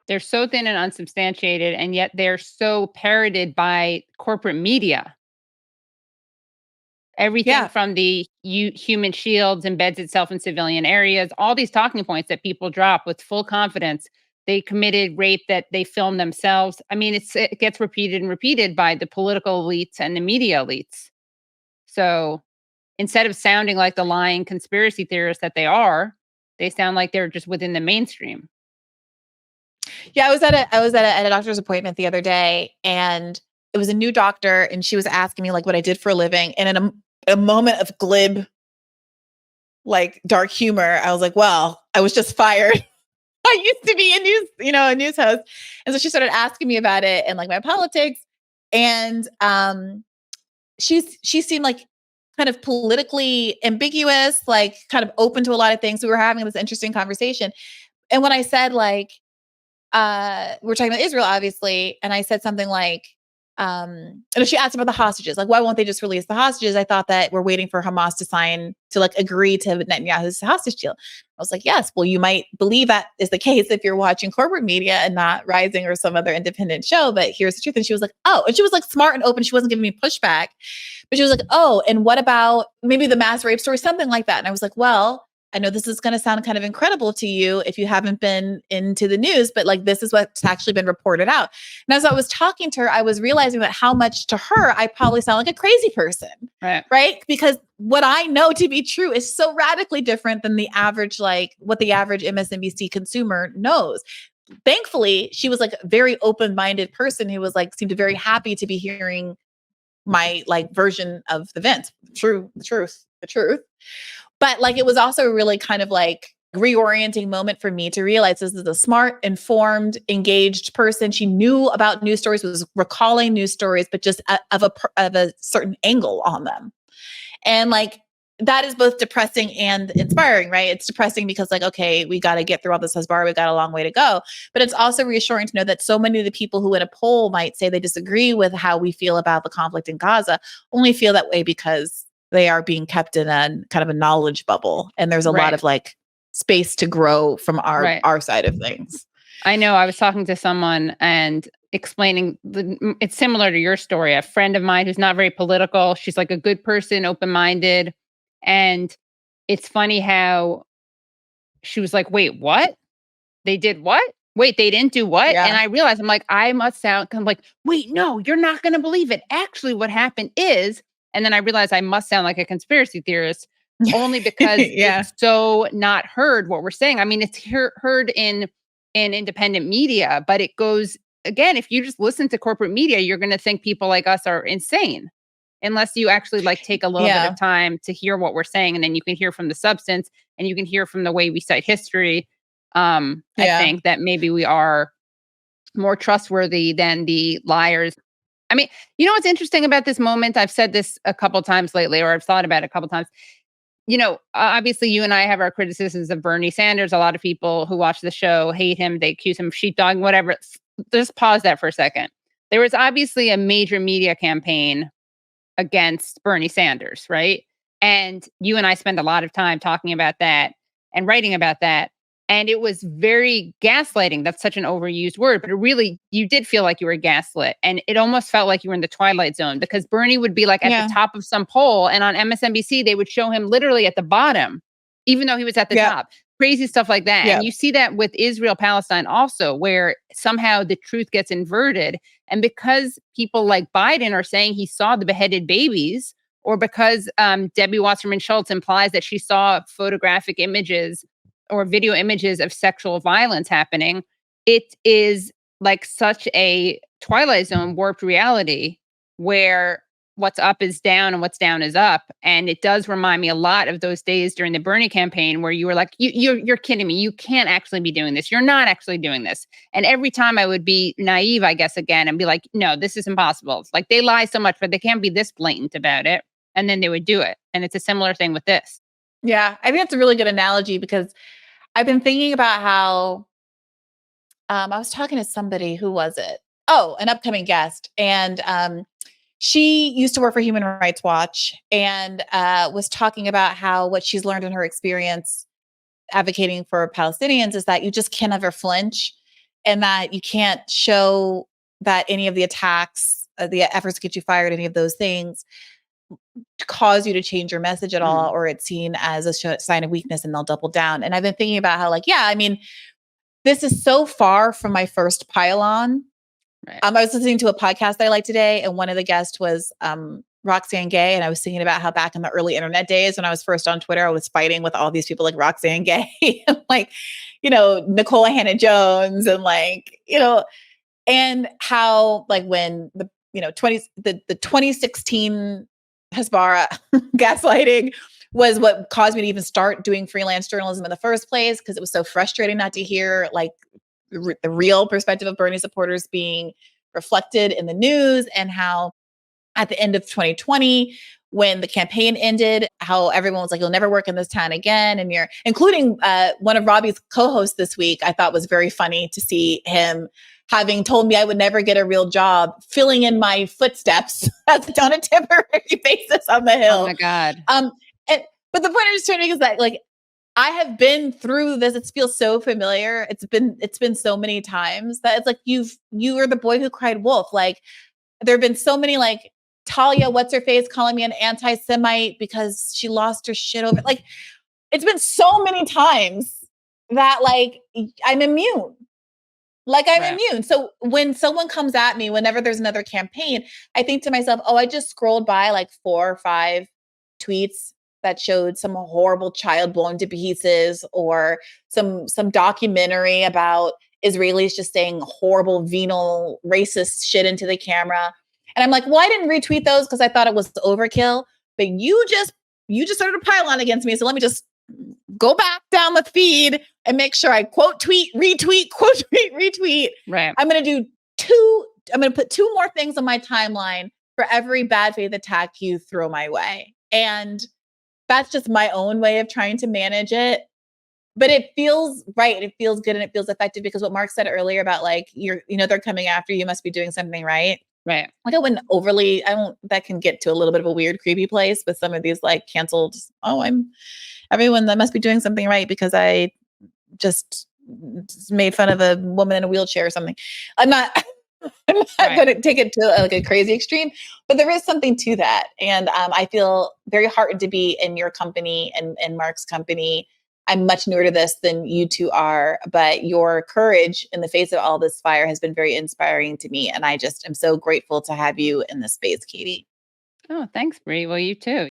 They're so thin and unsubstantiated, and yet they're so parroted by corporate media. Everything from the human shields embeds itself in civilian areas, all these talking points that people drop with full confidence. They committed rape that they filmed themselves. I mean, it gets repeated and repeated by the political elites and the media elites. So instead of sounding like the lying conspiracy theorists that they are, they sound like they're just within the mainstream. Yeah, I was at a doctor's appointment the other day, and it was a new doctor, and she was asking me like what I did for a living. And in a moment of glib, like dark humor, I was like, well, I was just fired. I used to be a news host. And so she started asking me about it and like my politics. And she seemed like kind of politically ambiguous, like kind of open to a lot of things. We were having this interesting conversation. And when I said like, we're talking about Israel, obviously, and I said something like, and she asked about the hostages, like, why won't they just release the hostages? I thought that we're waiting for Hamas to like agree to Netanyahu's hostage deal. I was like, yes, well, you might believe that is the case if you're watching corporate media and not Rising or some other independent show, but here's the truth. And she was like, oh, and she was like smart and open. She wasn't giving me pushback, but she was like, oh, and what about maybe the mass rape story, something like that. And I was like, well, I know this is going to sound kind of incredible to you if you haven't been into the news, but like, this is what's actually been reported out. And as I was talking to her, I was realizing that how much to her, I probably sound like a crazy person, right? Because what I know to be true is so radically different than the average, like what the average MSNBC consumer knows. Thankfully, she was like a very open-minded person who was like, seemed very happy to be hearing my like version of the event, the truth. But like, it was also a really kind of like reorienting moment for me to realize this is a smart, informed, engaged person. She knew about news stories, was recalling news stories, but just of a certain angle on them. And like, that is both depressing and inspiring, right? It's depressing because like, okay, we got to get through all this Hasbara. We got a long way to go. But it's also reassuring to know that so many of the people who in a poll might say they disagree with how we feel about the conflict in Gaza only feel that way because they are being kept in a kind of a knowledge bubble. And there's a lot of like space to grow from our side of things. I know I was talking to someone and explaining it's similar to your story. A friend of mine who's not very political. She's like a good person, open-minded. And it's funny how she was like, wait, what? They did what? Wait, they didn't do what? Yeah. And I realized, I'm like, I must sound kind of like, wait, no, you're not going to believe it. Actually, what happened is, and then I realized I must sound like a conspiracy theorist only because it's so not heard what we're saying. I mean, it's heard in independent media, but it goes, again, if you just listen to corporate media, you're going to think people like us are insane unless you actually like take a little bit of time to hear what we're saying. And then you can hear from the substance and you can hear from the way we cite history. I think that maybe we are more trustworthy than the liars. I mean, you know what's interesting about this moment? I've said this a couple times lately, or I've thought about it a couple times. You know, obviously you and I have our criticisms of Bernie Sanders. A lot of people who watch the show hate him. They accuse him of sheepdogging, whatever. Just pause that for a second. There was obviously a major media campaign against Bernie Sanders, right? And you and I spend a lot of time talking about that and writing about that. And it was very gaslighting. That's such an overused word, but it really, you did feel like you were gaslit. And it almost felt like you were in the Twilight Zone because Bernie would be like at the top of some poll. And on MSNBC, they would show him literally at the bottom, even though he was at the top. Crazy stuff like that. And you see that with Israel-Palestine also, where somehow the truth gets inverted. And because people like Biden are saying he saw the beheaded babies, or because Debbie Wasserman Schultz implies that she saw photographic images or video images of sexual violence happening, it is like such a Twilight Zone warped reality where what's up is down and what's down is up. And it does remind me a lot of those days during the Bernie campaign where you were like, you're kidding me. You can't actually be doing this. You're not actually doing this. And every time I would be naive, I guess, again, and be like, no, this is impossible. It's like they lie so much, but they can't be this blatant about it. And then they would do it. And it's a similar thing with this. Yeah, I think that's a really good analogy because I've been thinking about how I was talking to somebody, who was it? Oh, an upcoming guest. And she used to work for Human Rights Watch and was talking about how what she's learned in her experience advocating for Palestinians is that you just can never flinch, and that you can't show that any of the attacks, the efforts to get you fired, any of those things cause you to change your message at all, or it's seen as a sign of weakness and they'll double down. And I've been thinking about how, like, yeah, I mean, this is so far from my first pylon. Right. I was listening to a podcast that I like today, and one of the guests was Roxane Gay. And I was thinking about how back in the early internet days when I was first on Twitter, I was fighting with all these people like Roxane Gay and like, Nicole Hannah-Jones and like, and how like when the 2016 Hasbara gaslighting was what caused me to even start doing freelance journalism in the first place, because it was so frustrating not to hear like the real perspective of Bernie supporters being reflected in the news, and how at the end of 2020, when the campaign ended, how everyone was like, you'll never work in this town again. And you're including one of Robbie's co-hosts this week. I thought was very funny to see him having told me I would never get a real job, filling in my footsteps on a temporary basis on the Hill. Oh my God. But the point I'm just trying to make is that like, I have been through this. It feels so familiar. It's been so many times that it's like you were the boy who cried wolf. Like there have been so many like Talia, what's her face, calling me an anti-Semite because she lost her shit over. Like it's been so many times that like I'm immune. Immune. So when someone comes at me, whenever there's another campaign, I think to myself, oh, I just scrolled by like 4 or 5 tweets that showed some horrible child blown to pieces, or some documentary about Israelis just saying horrible venal racist shit into the camera. And I'm like, well, I didn't retweet those because I thought it was overkill, but you just started a pylon against me. So let me just go back down the feed and make sure I quote tweet, retweet, quote tweet, retweet. Right. I'm going to put 2 more things on my timeline for every bad faith attack you throw my way. And that's just my own way of trying to manage it. But it feels right. It feels good and it feels effective, because what Mark said earlier about like, they're coming after you, must be doing something right. Right. Like that can get to a little bit of a weird, creepy place with some of these like canceled, everyone that must be doing something right because I just made fun of a woman in a wheelchair or something. I'm not going to take it to like a crazy extreme, but there is something to that. And I feel very heartened to be in your company and Mark's company. I'm much newer to this than you two are, but your courage in the face of all this fire has been very inspiring to me. And I just am so grateful to have you in this space, Katie. Oh, thanks, Bri. Well, you too.